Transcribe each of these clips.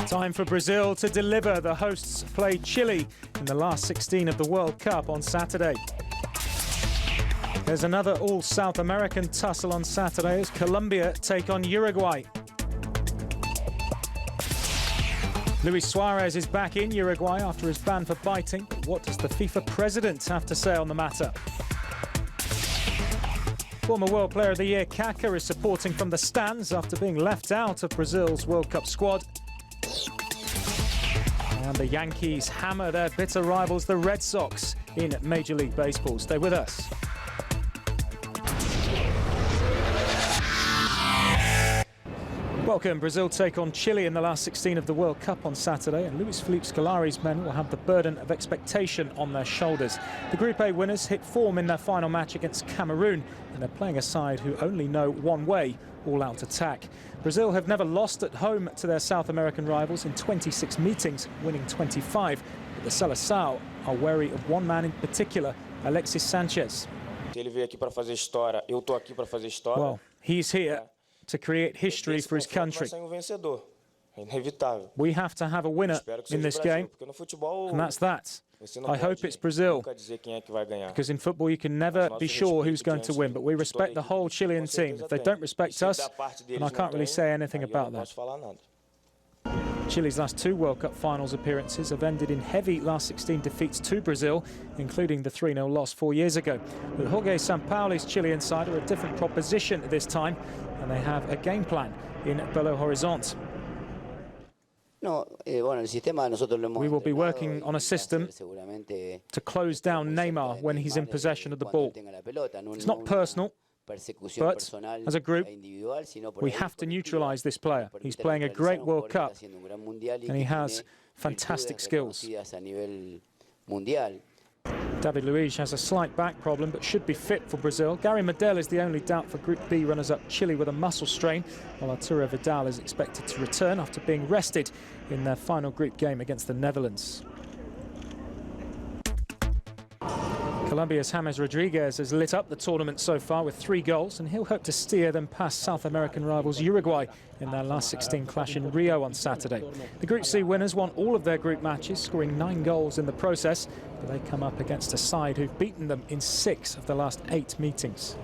Time for Brazil to deliver. The hosts play Chile in the last 16 of the World Cup on Saturday. There's another all-South American tussle on Saturday as Colombia take on Uruguay. Luis Suarez is back in Uruguay after his ban for biting. But what does the FIFA president have to say on the matter? Former World Player of the Year Kaká is supporting from the stands after being left out of Brazil's World Cup squad. And the Yankees hammer their bitter rivals, the Red Sox, in Major League Baseball. Stay with us. Welcome. Brazil take on Chile in the last 16 of the World Cup on Saturday, and Luis Scolari's men will have the burden of expectation on their shoulders. The Group A winners hit form in their final match against Cameroon, and they're playing a side who only know one way: all-out attack. Brazil have never lost at home to their South American rivals in 26 meetings, winning 25. But the Seleção are wary of one man in particular, Alexis Sanchez. Well, he's here to create history for his country. We have to have a winner in this game, and that's that. I hope it's Brazil, because in football you can never be sure who's going to win, but we respect the whole Chilean team. If they don't respect us, then I can't really say anything about that. Chile's last two World Cup finals appearances have ended in heavy last 16 defeats to Brazil, including the 3-0 loss 4 years ago. But Jorge Sampaoli's Chilean side are a different proposition this time, and they have a game plan in Belo Horizonte. We will be working on a system to close down Neymar when he's in possession of the ball. It's not personal, but as a group, we have to neutralise this player. He's playing a great World Cup, and he has fantastic skills. David Luiz has a slight back problem, but should be fit for Brazil. Gary Medel is the only doubt for Group B runners-up Chile with a muscle strain, while Arturo Vidal is expected to return after being rested in their final group game against the Netherlands. Colombia's James Rodriguez has lit up the tournament so far with 3 goals, and he'll hope to steer them past South American rivals Uruguay in their last 16 clash in Rio on Saturday. The Group C winners won all of their group matches, scoring 9 goals in the process, but they come up against a side who've beaten them in 6 of the last 8 meetings.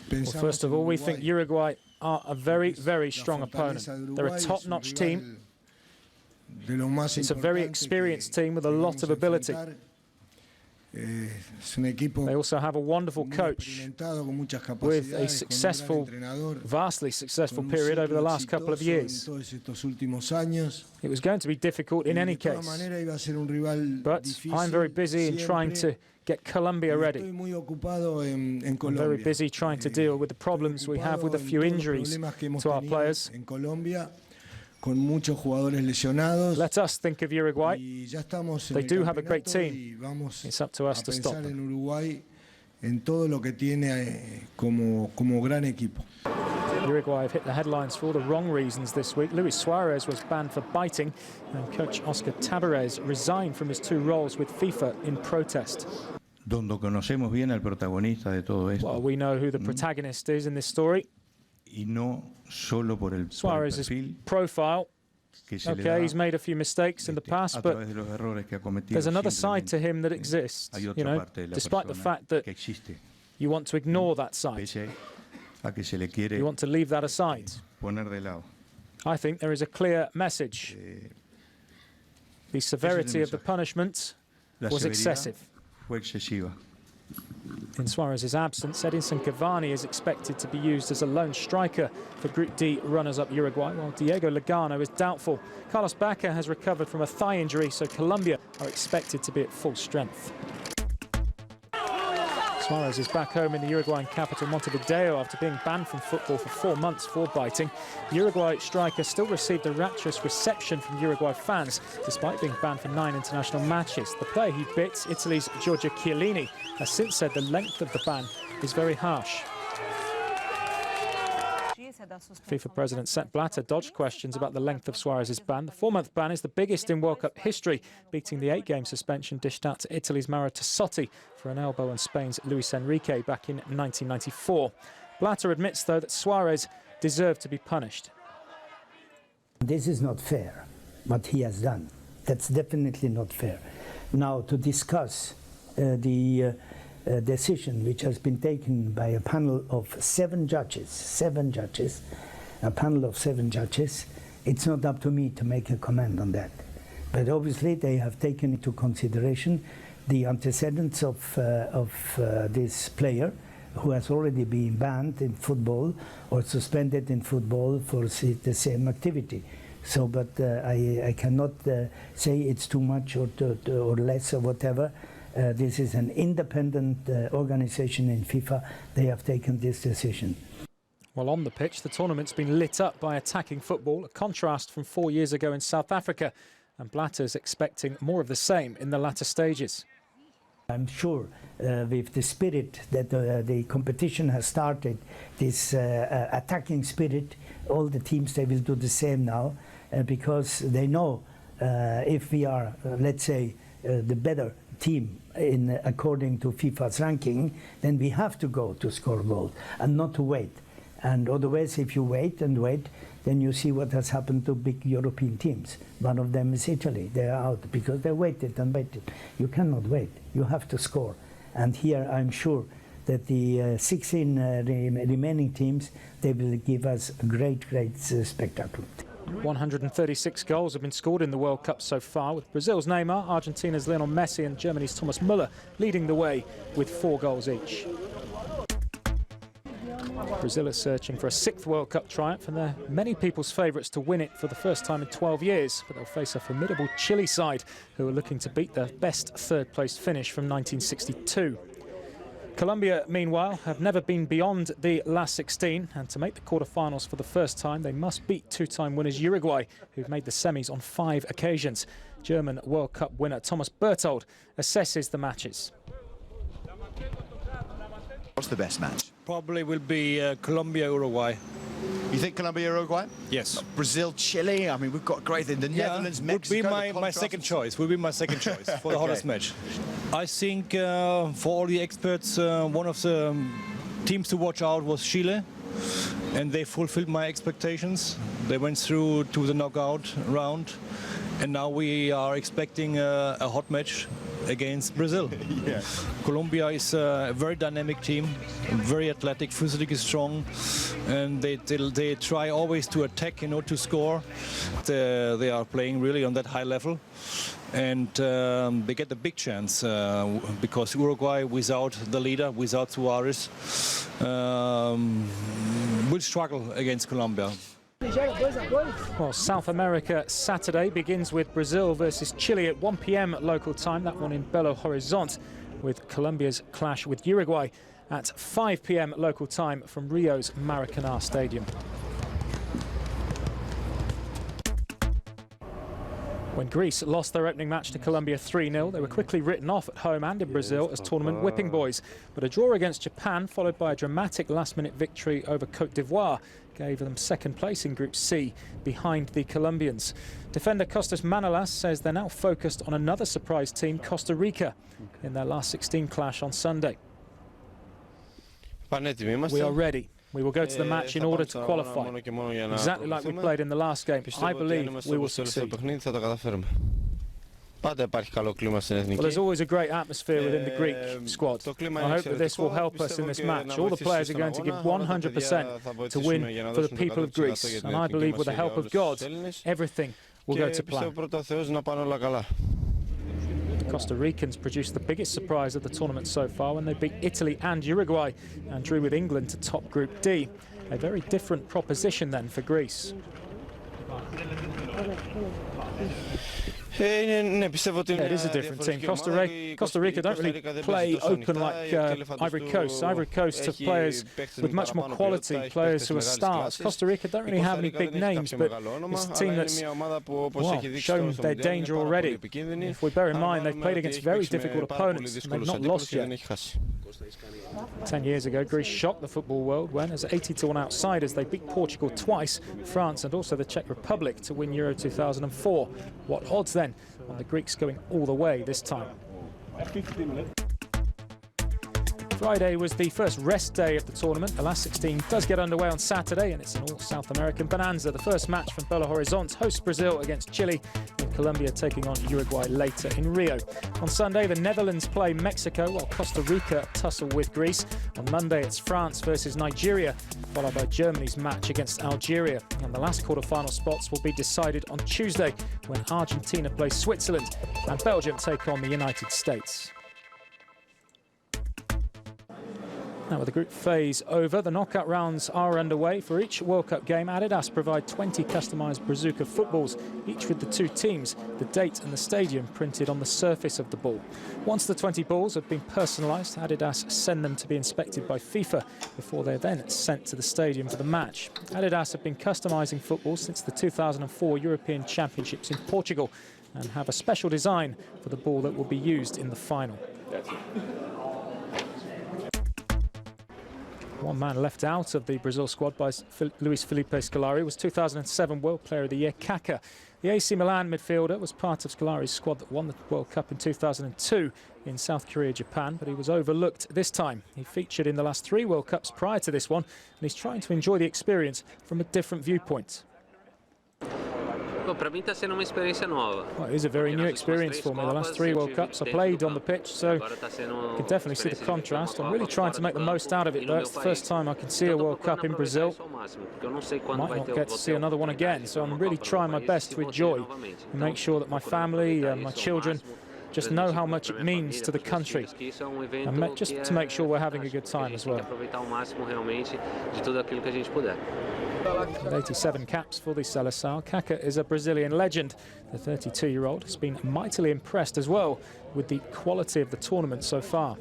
Well, first of all, we think Uruguay are a very, very strong opponent. They're a top-notch team. It's a very experienced team with a lot of ability. They also have a wonderful coach with a successful, vastly successful period over the last couple of years. It was going to be difficult in any case, but I'm very busy in trying to get Colombia ready. I'm very busy trying to deal with the problems we have with a few injuries to our players. Let us think of Uruguay. They do have a great team. It's up to us to stop them. Uruguay have hit the headlines for all the wrong reasons this week. Luis Suarez was banned for biting, and coach Oscar Tabarez resigned from his 2 roles with FIFA in protest. Well, we know who the protagonist is in this story. Suarez's profile, okay, he's made a few mistakes in the past, but there's another side to him that exists, you know, despite the fact that you want to ignore that side. You want to leave that aside. I think there is a clear message. The severity of the punishment was excessive. In Suarez's absence, Edinson Cavani is expected to be used as a lone striker for Group D runners-up Uruguay, while Diego Lugano is doubtful. Carlos Bacca has recovered from a thigh injury, so Colombia are expected to be at full strength. Suarez is back home in the Uruguayan capital Montevideo after being banned from football for 4 months for biting. The Uruguay striker still received a rapturous reception from Uruguay fans, despite being banned for 9 international matches. The player he bit, Italy's Giorgio Chiellini, has since said the length of the ban is very harsh. FIFA President Sepp Blatter dodged questions about the length of Suarez's ban. The 4-month ban is the biggest in World Cup history, beating the 8-game suspension dished out to Italy's Mauro Tassotti for an elbow on Spain's Luis Enrique back in 1994. Blatter admits, though, that Suarez deserved to be punished. This is not fair, what he has done. That's definitely not fair. Now, to discuss the decision which has been taken by a panel of 7 judges, a panel of 7 judges, it's not up to me to make a comment on that. But obviously they have taken into consideration the antecedents of this player who has already been banned in football or suspended in football for the same activity. So, but I cannot say it's too much or less or whatever. This is an independent organization in FIFA. They have taken this decision. Well, on the pitch, the tournament's been lit up by attacking football, a contrast from 4 years ago in South Africa. And Blatter's expecting more of the same in the latter stages. I'm sure with the spirit that the competition has started, this attacking spirit, all the teams, they will do the same now because they know if we are, let's say, the better team according to FIFA's ranking, then we have to go to score goals and not to wait. And otherwise, if you wait and wait, then you see what has happened to big European teams. One of them is Italy. They are out because they waited and waited. You cannot wait. You have to score. And here I'm sure that the 16 remaining teams, they will give us a great spectacle. 136 goals have been scored in the World Cup so far, with Brazil's Neymar, Argentina's Lionel Messi and Germany's Thomas Müller leading the way with 4 goals each. Brazil is searching for a 6th World Cup triumph, and they're many people's favourites to win it for the first time in 12 years. But they'll face a formidable Chile side who are looking to beat their best 3rd-place finish from 1962. Colombia, meanwhile, have never been beyond the last 16, and to make the quarter-finals for the first time, they must beat 2-time winners Uruguay, who've made the semis on 5 occasions. German World Cup winner Thomas Berthold assesses the matches. What's the best match? Probably will be Colombia-Uruguay. You think Colombia-Uruguay? Yes. Brazil-Chile, I mean, we've got great in the Netherlands, Mexico. Would be my second choice. Will be my second choice for the hottest match. I think for all the experts, one of the teams to watch out was Chile, and they fulfilled my expectations. They went through to the knockout round, and now we are expecting a hot match against Brazil. Yeah. Colombia is a very dynamic team, very athletic, physically strong, and they try always to attack, to score. They are playing really on that high level, and they get a big chance because Uruguay, without the leader, without Suarez, will struggle against Colombia. Well, South America Saturday begins with Brazil versus Chile at 1 p.m. local time, that one in Belo Horizonte, with Colombia's clash with Uruguay at 5 p.m. local time from Rio's Maracanã Stadium. When Greece lost their opening match to Colombia 3-0, they were quickly written off at home and in Brazil as tournament whipping boys. But a draw against Japan, followed by a dramatic last-minute victory over Côte d'Ivoire, gave them 2nd place in Group C, behind the Colombians. Defender Costas Manolas says they're now focused on another surprise team, Costa Rica, in their last 16 clash on Sunday. We are ready. We will go to the match in order to qualify, exactly like we played in the last game. I believe we will succeed. Well, there's always a great atmosphere within the Greek squad. I hope that this will help us in this match. All the players are going to give 100% to win for the people of Greece. And I believe with the help of God, everything will go to plan. The Costa Ricans produced the biggest surprise of the tournament so far when they beat Italy and Uruguay and drew with England to top Group D. A very different proposition then for Greece. It is a different team. Costa Rica don't really play open like Ivory Coast. Ivory Coast have players with much more quality, players who are stars. Costa Rica don't really have any big names, but it's a team that's shown their danger already. If we bear in mind, they've played against very difficult opponents and they've not lost yet. 10 years ago, Greece shocked the football world when, as 80-1 outsiders, they beat Portugal twice, France and also the Czech Republic to win Euro 2004. What odds then on the Greeks going all the way this time? Friday was the first rest day of the tournament. The last 16 does get underway on Saturday, and it's an all-South American bonanza. The first match from Belo Horizonte hosts Brazil against Chile, with Colombia taking on Uruguay later in Rio. On Sunday, the Netherlands play Mexico, while Costa Rica tussle with Greece. On Monday, it's France versus Nigeria, followed by Germany's match against Algeria. And the last quarter-final spots will be decided on Tuesday, when Argentina plays Switzerland and Belgium take on the United States. Now, with the group phase over, the knockout rounds are underway. For each World Cup game, Adidas provide 20 customised Brazuca footballs, each with the two teams, the date and the stadium printed on the surface of the ball. Once the 20 balls have been personalised, Adidas send them to be inspected by FIFA before they're then sent to the stadium for the match. Adidas have been customising footballs since the 2004 European Championships in Portugal and have a special design for the ball that will be used in the final. One man left out of the Brazil squad by Luis Scolari was 2007 World Player of the Year Kaká. The AC Milan midfielder was part of Scolari's squad that won the World Cup in 2002 in South Korea, Japan, but he was overlooked this time. He featured in the last 3 World Cups prior to this one, and he's trying to enjoy the experience from a different viewpoint. Well, it is a very new experience for me. The last 3 World Cups I played on the pitch, so you can definitely see the contrast. I'm really trying to make the most out of it, though. It's the first time I can see a World Cup in Brazil. Might not get to see another one again, so I'm really trying my best to enjoy and make sure that my family, my children, just know how much it means to the country, and just to make sure we're having a good time as well. With 87 caps for the Seleção, Kaká is a Brazilian legend. The 32-year-old has been mightily impressed as well with the quality of the tournament so far.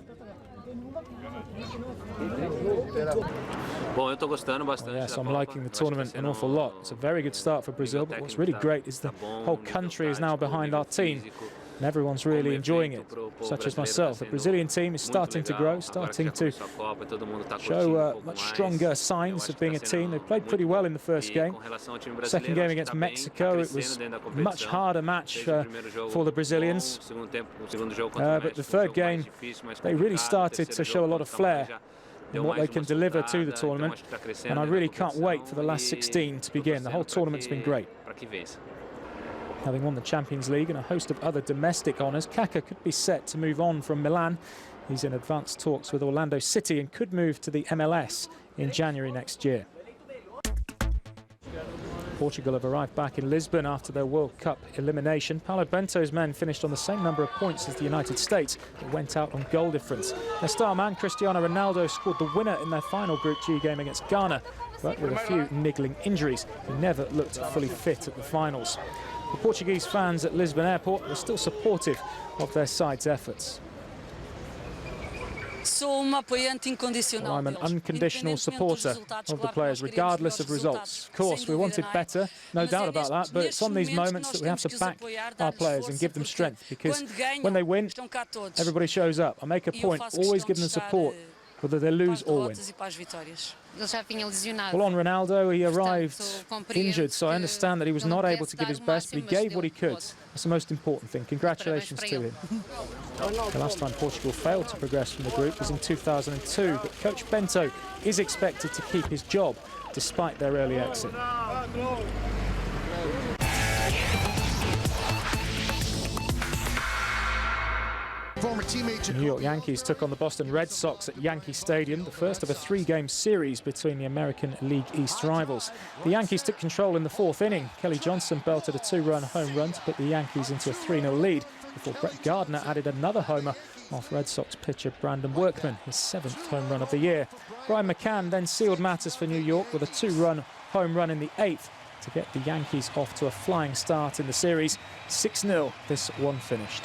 Yes, I'm liking the tournament an awful lot. It's a very good start for Brazil, but what's really great is the whole country is now behind our team. And everyone's really enjoying it, such as myself. The Brazilian team is starting to grow, starting to show much stronger signs of being a team. They played pretty well in the first game. Second game against Mexico, it was a much harder match for the Brazilians. But the third game, they really started to show a lot of flair in what they can deliver to the tournament. And I really can't wait for the last 16 to begin. The whole tournament's been great. Having won the Champions League and a host of other domestic honours, Kaká could be set to move on from Milan. He's in advanced talks with Orlando City and could move to the MLS in January next year. Portugal have arrived back in Lisbon after their World Cup elimination. Paulo Bento's men finished on the same number of points as the United States, but went out on goal difference. Their star man, Cristiano Ronaldo, scored the winner in their final Group G game against Ghana, but with a few niggling injuries, he never looked fully fit at the finals. The Portuguese fans at Lisbon Airport were still supportive of their side's efforts. I'm an unconditional supporter of the players, regardless of results. Of course, we wanted better, no doubt about that, but it's on these moments that we have to back our players and give them strength, because when they win, everybody shows up. I make a point, always give them support, whether they lose or win. Well, on Ronaldo, he arrived injured, so I understand that he was not able to give his best, but he gave what he could. That's the most important thing. Congratulations to him. The last time Portugal failed to progress from the group was in 2002, but Coach Bento is expected to keep his job despite their early exit. The New York Yankees took on the Boston Red Sox at Yankee Stadium, the first of a 3-game series between the American League East rivals. The Yankees took control in the 4th inning. Kelly Johnson belted a 2-run home run to put the Yankees into a 3-0 lead before Brett Gardner added another homer off Red Sox pitcher Brandon Workman, his 7th home run of the year. Brian McCann then sealed matters for New York with a 2-run home run in the 8th to get the Yankees off to a flying start in the series. 6-0 this one finished.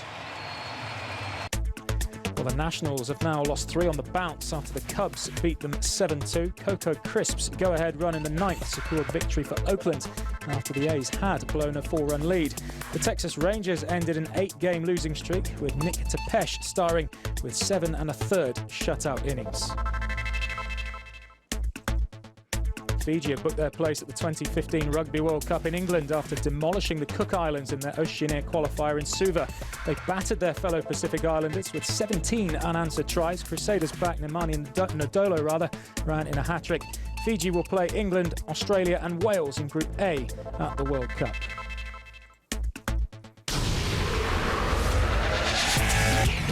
Well, the Nationals have now lost 3 on the bounce after the Cubs beat them 7-2. Coco Crisp's go-ahead run in the 9th secured victory for Oakland after the A's had blown a 4-run lead. The Texas Rangers ended an 8-game losing streak with Nick Tepesh starring with 7 1/3 shutout innings. Fiji have booked their place at the 2015 Rugby World Cup in England after demolishing the Cook Islands in their Oceania qualifier in Suva. They battered their fellow Pacific Islanders with 17 unanswered tries. Crusaders back Nemani Ndolo ran in a hat-trick. Fiji will play England, Australia and Wales in Group A at the World Cup.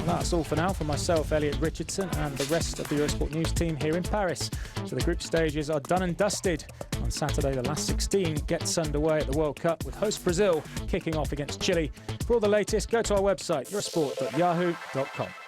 Well, that's all for now from myself, Elliot, Richardson and the rest of the Eurosport News team here in Paris. So the group stages are done and dusted. On Saturday, the last 16 gets underway at the World Cup with host Brazil kicking off against Chile. For all the latest, go to our website, eurosport.yahoo.com.